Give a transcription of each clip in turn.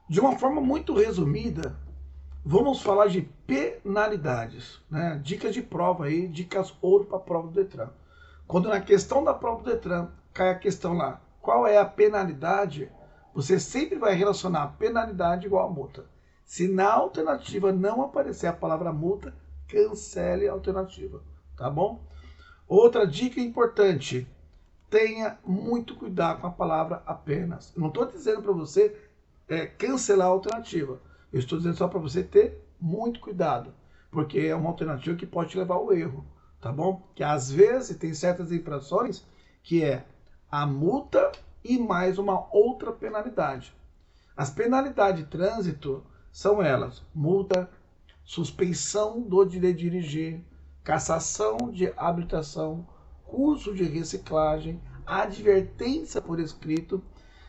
De uma forma muito resumida, vamos falar de penalidades, né? Dicas de prova aí, dicas ouro para a prova do Detran. Quando na questão da prova do Detran cai a questão lá, qual é a penalidade, você sempre vai relacionar a penalidade igual a multa. Se na alternativa não aparecer a palavra multa, cancele a alternativa, tá bom? Outra dica importante, tenha muito cuidado com a palavra apenas. Eu não estou dizendo para você cancelar a alternativa. Eu estou dizendo só para você ter muito cuidado, porque é uma alternativa que pode te levar ao erro, tá bom? Que às vezes tem certas infrações que é a multa e mais uma outra penalidade. As penalidades de trânsito são elas: multa, suspensão do direito de dirigir, cassação de habilitação, curso de reciclagem, advertência por escrito.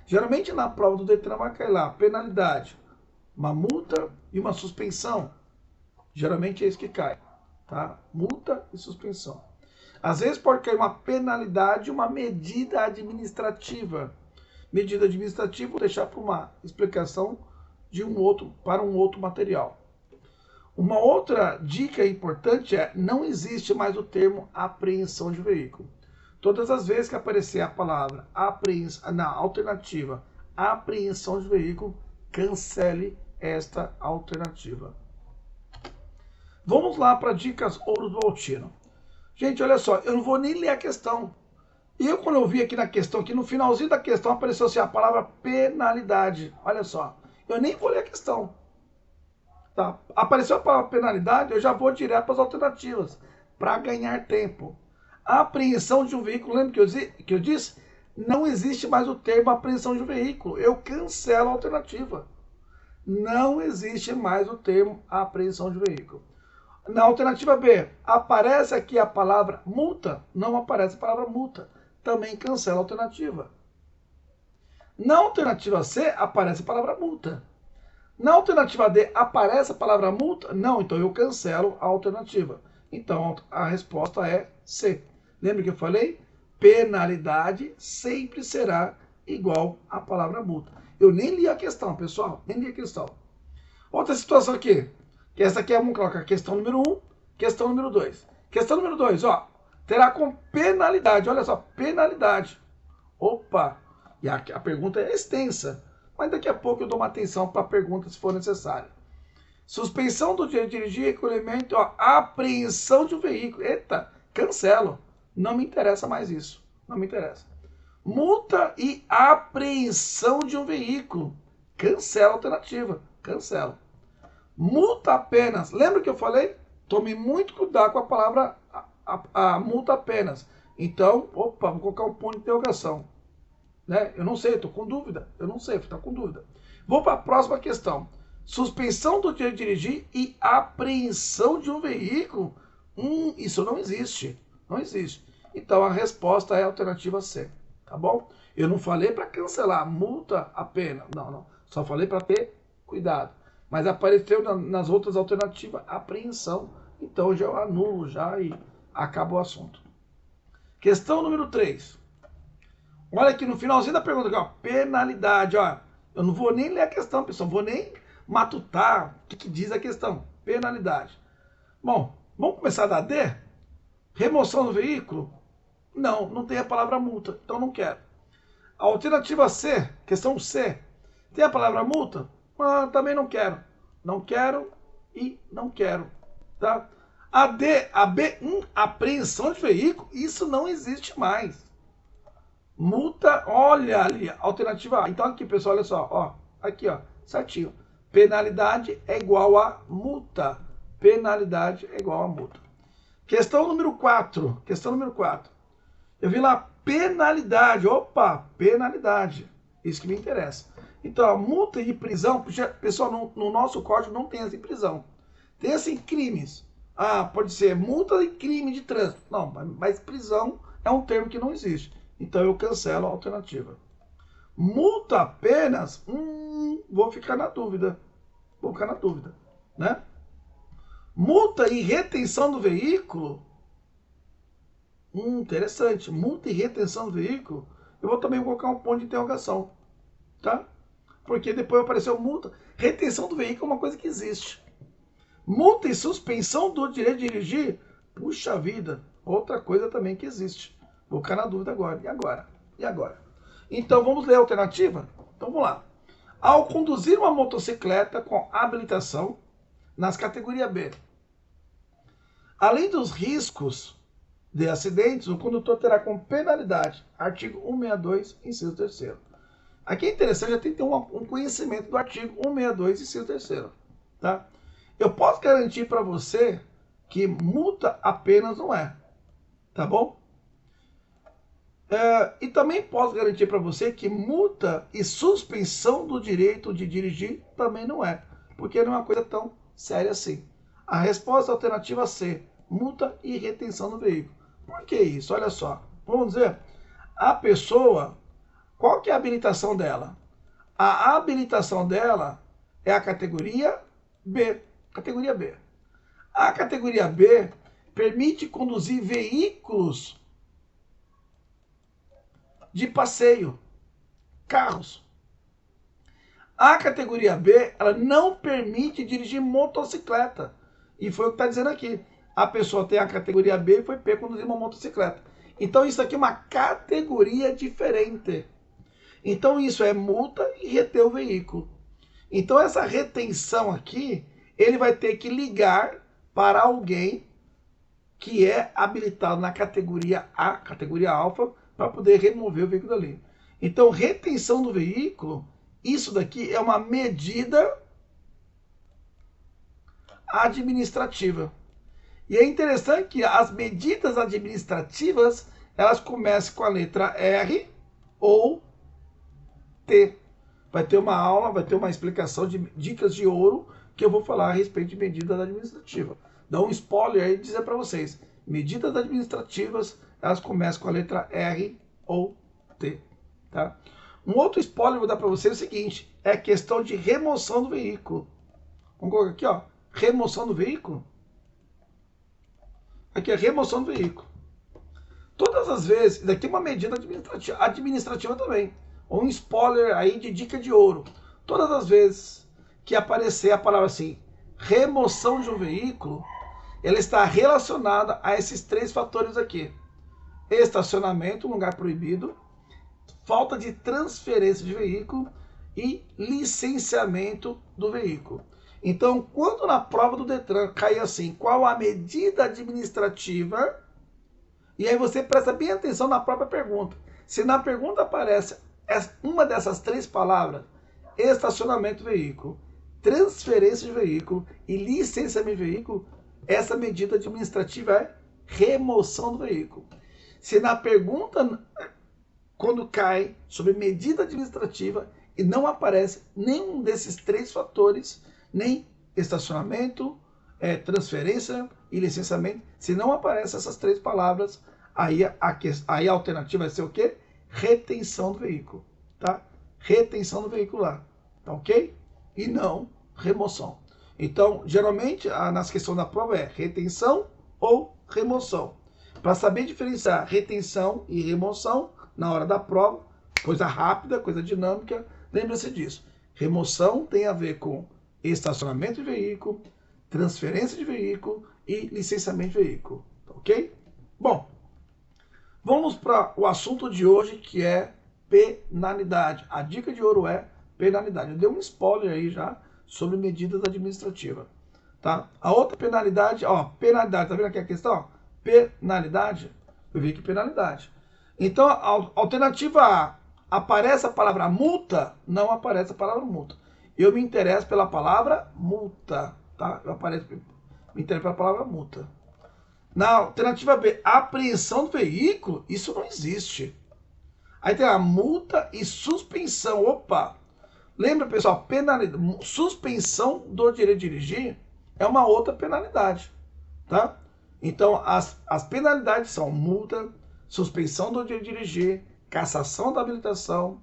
Geralmente na prova do Detran vai cair lá, penalidade, uma multa e uma suspensão. Geralmente é isso que cai, tá? Multa e suspensão. Às vezes pode cair uma penalidade e uma medida administrativa. Medida administrativa, vou deixar para uma explicação para um outro material. Uma outra dica importante é: não existe mais o termo apreensão de veículo. Todas as vezes que aparecer a palavra na alternativa apreensão de veículo, cancele esta alternativa. Vamos lá para dicas ouro do Altino. Gente, olha só, eu não vou nem ler a questão. E quando eu vi aqui na questão, aqui no finalzinho da questão, apareceu assim a palavra penalidade. Olha só, eu nem vou ler a questão. Tá? Apareceu a palavra penalidade, eu já vou direto para as alternativas, para ganhar tempo. A apreensão de um veículo, lembra que eu disse? Não existe mais o termo apreensão de um veículo. Eu cancelo a alternativa. Não existe mais o termo apreensão de um veículo. Na alternativa B, aparece aqui a palavra multa? Não aparece a palavra multa. Também cancela a alternativa. Na alternativa C, aparece a palavra multa. Na alternativa D, aparece a palavra multa? Não, então eu cancelo a alternativa. Então a resposta é C. Lembra que eu falei? Penalidade sempre será igual à palavra multa. Eu nem li a questão, pessoal. Nem li a questão. Outra situação aqui. Que essa aqui vamos colocar questão número 1, questão número 2. Questão número 2, ó. Terá com penalidade. Olha só, penalidade. Opa! E a pergunta é extensa. Mas daqui a pouco eu dou uma atenção para a pergunta se for necessário. Suspensão do direito de dirigir, recolhimento, ó, apreensão de um veículo. Eita, cancelo. Não me interessa mais isso. Não me interessa. Multa e apreensão de um veículo. Cancela a alternativa. Cancelo. Multa apenas. Lembra que eu falei? Tome muito cuidado com a palavra a multa apenas. Então, opa, vou colocar um ponto de interrogação. Né? Eu não sei, estou com dúvida. Eu não sei, está com dúvida. Vou para a próxima questão. Suspensão do direito de dirigir e apreensão de um veículo? Isso não existe. Não existe. Então a resposta é a alternativa C. Tá bom? Eu não falei para cancelar multa apenas. Não, não. Só falei para ter cuidado. Mas apareceu nas outras alternativas apreensão. Então já eu anulo já e acaba o assunto. Questão número 3. Olha aqui no finalzinho da pergunta, aqui, ó, penalidade, ó. Eu não vou nem ler a questão, pessoal, não vou nem matutar o que diz a questão. Penalidade. Bom, vamos começar da D? Remoção do veículo? Não, não tem a palavra multa, então não quero. A alternativa C, questão C, tem a palavra multa? Também não quero. Não quero e não quero, tá? A D, a B, apreensão de veículo, isso não existe mais. Multa, olha ali, alternativa A. Então aqui, pessoal, olha só, ó, aqui, ó, certinho. Penalidade é igual a multa. Penalidade é igual a multa. Questão número 4. Questão número 4. Eu vi lá penalidade. Opa, penalidade. Isso que me interessa. Então, a multa e prisão, pessoal, no nosso código não tem assim prisão. Tem assim crimes. Pode ser multa e crime de trânsito. Não, mas prisão é um termo que não existe. Então eu cancelo a alternativa. Multa apenas? Vou ficar na dúvida. Vou ficar na dúvida, né? Multa e retenção do veículo? Interessante. Multa e retenção do veículo? Eu vou também colocar um ponto de interrogação, tá? Porque depois apareceu multa. Retenção do veículo é uma coisa que existe. Multa e suspensão do direito de dirigir, puxa vida, outra coisa também que existe. Vou ficar na dúvida agora. E agora? E agora? Então vamos ler a alternativa? Então vamos lá. Ao conduzir uma motocicleta com habilitação nas categorias B, além dos riscos de acidentes, o condutor terá como penalidade, artigo 162, inciso 3º. Aqui é interessante, já tem que ter um conhecimento do artigo 162, inciso 3º. Tá? Eu posso garantir para você que multa apenas não é. Tá bom? E também posso garantir para você que multa e suspensão do direito de dirigir também não é. Porque não é uma coisa tão séria assim. A resposta alternativa C, multa e retenção do veículo. Por que isso? Olha só. Vamos dizer, a pessoa, qual que é a habilitação dela? A habilitação dela é a categoria B. Categoria B. A categoria B permite conduzir veículos de passeio, carros. A categoria B, ela não permite dirigir motocicleta. E foi o que está dizendo aqui. A pessoa tem a categoria B e foi P conduzir uma motocicleta. Então isso aqui é uma categoria diferente. Então isso é multa e reter o veículo. Então essa retenção aqui, ele vai ter que ligar para alguém que é habilitado na categoria A, categoria alfa, para poder remover o veículo dali. Então, retenção do veículo, isso daqui é uma medida administrativa. E é interessante que as medidas administrativas, elas começam com a letra R ou T. Vai ter uma aula, vai ter uma explicação de dicas de ouro que eu vou falar a respeito de medidas administrativas. Dá um spoiler aí e dizer para vocês. Medidas administrativas, elas começam com a letra R ou T. Tá? Um outro spoiler que eu vou dar para vocês é o seguinte. É a questão de remoção do veículo. Vamos colocar aqui, ó. Remoção do veículo. Aqui é remoção do veículo. Todas as vezes, isso daqui é uma medida administrativa também. Um spoiler aí de dica de ouro. Todas as vezes que aparecer a palavra assim, remoção de um veículo, ela está relacionada a esses três fatores aqui. Estacionamento, um lugar proibido, falta de transferência de veículo e licenciamento do veículo. Então, quando na prova do Detran cai assim, qual a medida administrativa, e aí você presta bem atenção na própria pergunta. Se na pergunta aparece uma dessas três palavras, estacionamento do veículo, transferência de veículo e licenciamento de veículo, essa medida administrativa é remoção do veículo. Se na pergunta, quando cai sobre medida administrativa e não aparece nenhum desses três fatores, nem estacionamento, transferência e licenciamento, se não aparecem essas três palavras, aí a alternativa vai ser o quê? Retenção do veículo, tá? Retenção do veículo lá, tá ok? E não remoção. Então, geralmente, nas questões da prova é retenção ou remoção. Para saber diferenciar retenção e remoção na hora da prova, coisa rápida, coisa dinâmica, lembre-se disso. Remoção tem a ver com estacionamento de veículo, transferência de veículo e licenciamento de veículo, tá ok? Bom, vamos para o assunto de hoje, que é penalidade. A dica de ouro é penalidade. Eu dei um spoiler aí já sobre medidas administrativas, tá? A outra penalidade, ó, penalidade, tá vendo aqui a questão? Ó, penalidade, eu vi que penalidade. Então, a alternativa A, aparece a palavra multa? Não aparece a palavra multa. Eu me interesso pela palavra multa, tá? Me interesso pela palavra multa. Na alternativa B, apreensão do veículo, isso não existe. Aí tem a multa e suspensão. Opa! Lembra, pessoal, penalidade, suspensão do direito de dirigir é uma outra penalidade, tá? Então, as penalidades são multa, suspensão do direito de dirigir, cassação da habilitação,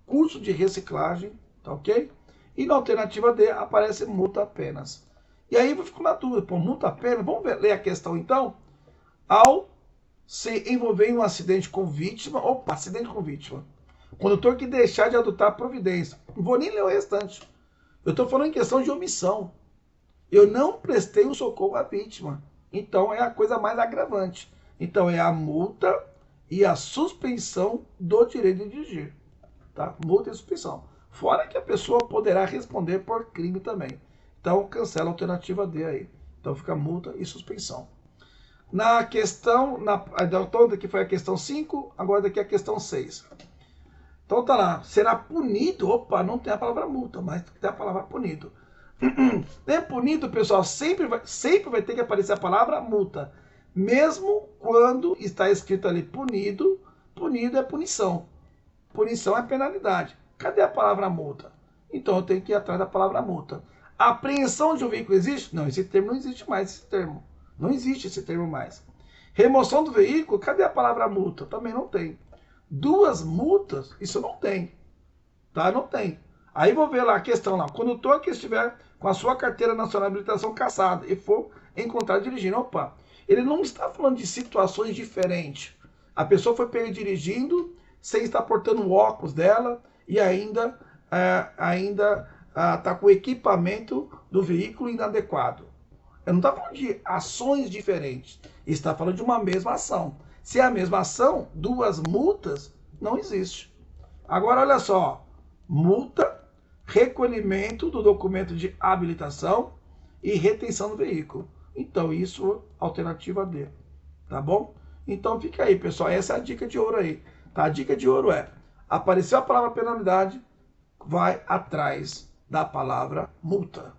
curso de reciclagem, tá ok? E na alternativa D aparece multa apenas. E aí eu fico na dúvida, pô, multa apenas? Vamos ler a questão então? Ao se envolver em um acidente com vítima, opa, acidente com vítima. Condutor que deixar de adotar providência. Não vou nem ler o restante. Eu estou falando em questão de omissão. Eu não prestei o socorro à vítima. Então é a coisa mais agravante. Então é a multa e a suspensão do direito de dirigir. Tá? Multa e suspensão. Fora que a pessoa poderá responder por crime também. Então cancela a alternativa D aí. Então fica multa e suspensão. Na questão, então daqui foi a questão 5, agora daqui é a questão 6. Então tá lá, será punido, opa, não tem a palavra multa, mas tem a palavra punido. Tem punido, pessoal, sempre vai ter que aparecer a palavra multa. Mesmo quando está escrito ali punido, punido é punição. Punição é penalidade. Cadê a palavra multa? Então eu tenho que ir atrás da palavra multa. Apreensão de um veículo existe? Não, esse termo não existe mais, esse termo. Não existe esse termo mais. Remoção do veículo, cadê a palavra multa? Também não tem. Duas multas, isso não tem. Tá? Não tem. Aí vou ver lá a questão lá. Condutor que estiver com a sua carteira nacional de habilitação cassada e for encontrado dirigindo. Opa, ele não está falando de situações diferentes. A pessoa foi pega dirigindo sem estar portando o óculos dela e ainda está com o equipamento do veículo inadequado. Eu não estou falando de ações diferentes. Está falando de uma mesma ação. Se é a mesma ação, duas multas, não existe. Agora, olha só. Multa, recolhimento do documento de habilitação e retenção do veículo. Então, isso, alternativa D. Tá bom? Então, fica aí, pessoal. Essa é a dica de ouro aí. Tá? A dica de ouro é, apareceu a palavra penalidade, vai atrás da palavra multa.